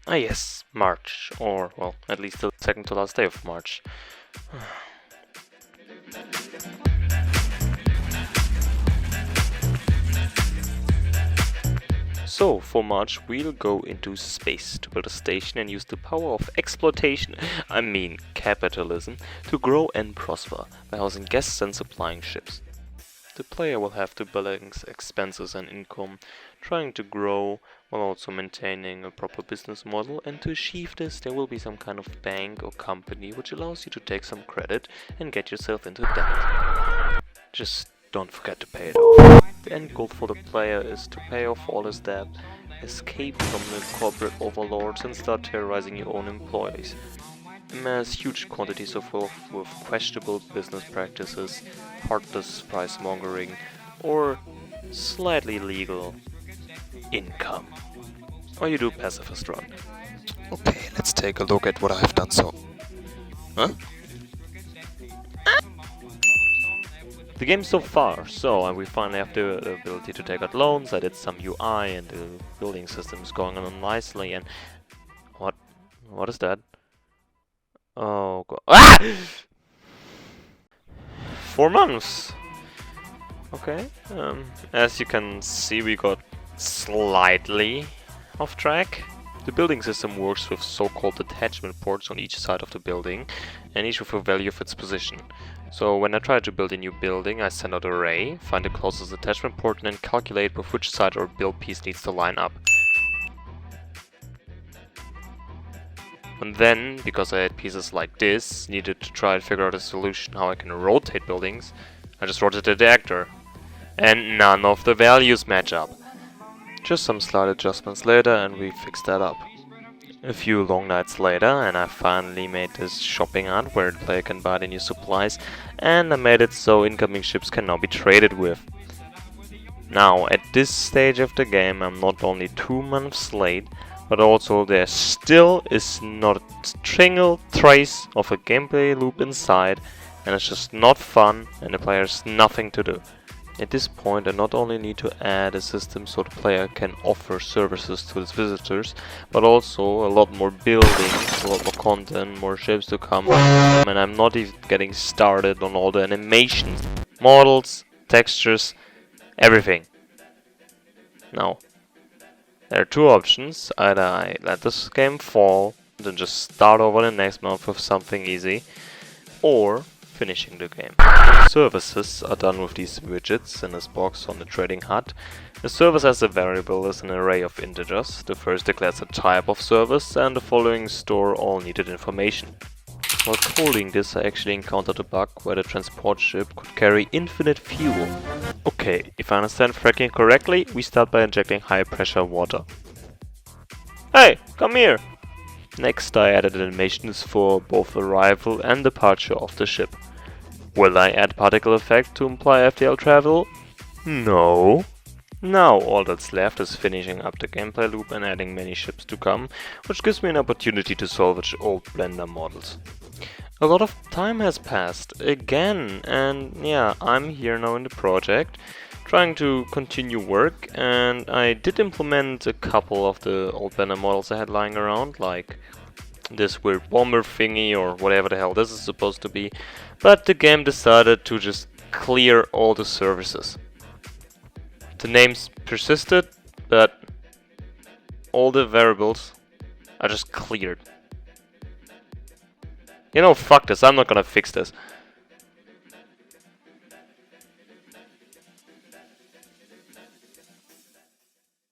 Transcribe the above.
Ah yes, March, or well, at least the second to last day of March. So, for March, we'll go into space to build a station and use the power of exploitation, I mean capitalism, to grow and prosper by housing guests and supplying ships. The player will have to balance expenses and income, trying to grow while also maintaining a proper business model, and to achieve this there will be some kind of bank or company which allows you to take some credit and get yourself into debt. Just don't forget to pay it off. The end goal for the player is to pay off all his debt, escape from the corporate overlords and start terrorizing your own employees. Amass huge quantities of wealth with questionable business practices, heartless price mongering, or slightly legal income. Or you do pacifist run. Okay, let's take a look at what I've done so. Huh? The game so far, so we finally have the ability to take out loans. I did some UI and the building system is going on nicely. And what is that? Oh god. Ah! 4 months. Okay. As you can see, we got slightly off track. The building system works with so-called attachment ports on each side of the building, and each with a value of its position. So when I try to build a new building, I send out an array, find the closest attachment port, and then calculate with which side our build piece needs to line up. And then, because I had pieces like this, needed to try and figure out a solution how I can rotate buildings, I just rotated the actor. And none of the values match up. Just some slight adjustments later and we fixed that up. A few long nights later and I finally made this shopping hut where the player can buy the new supplies, and I made it so incoming ships can now be traded with. Now, at this stage of the game I'm not only 2 months late, but also there still is not a single trace of a gameplay loop inside, and it's just not fun and the player has nothing to do. At this point I not only need to add a system so the player can offer services to his visitors, but also a lot more buildings, a lot more content, more ships to come, and I'm not even getting started on all the animations, models, textures, everything. Now, there are two options: either I let this game fall, then just start over the next month with something easy, or finishing the game. Services are done with these widgets in this box on the trading hut. The service as a variable is an array of integers. The first declares a type of service and the following store all needed information. While coding this, I actually encountered a bug where the transport ship could carry infinite fuel. Okay, if I understand fracking correctly, we start by injecting high pressure water. Hey, come here! Next I added animations for both arrival and departure of the ship. Will I add particle effect to imply FTL travel? No. Now all that's left is finishing up the gameplay loop and adding many ships to come, which gives me an opportunity to salvage old Blender models. A lot of time has passed again, and yeah, I'm here now in the project, trying to continue work, and I did implement a couple of the old Blender models I had lying around, like this weird bomber thingy or whatever the hell this is supposed to be, but the game decided to just clear all the services. The names persisted, but all the variables are just cleared. You know, fuck this, I'm not gonna fix this.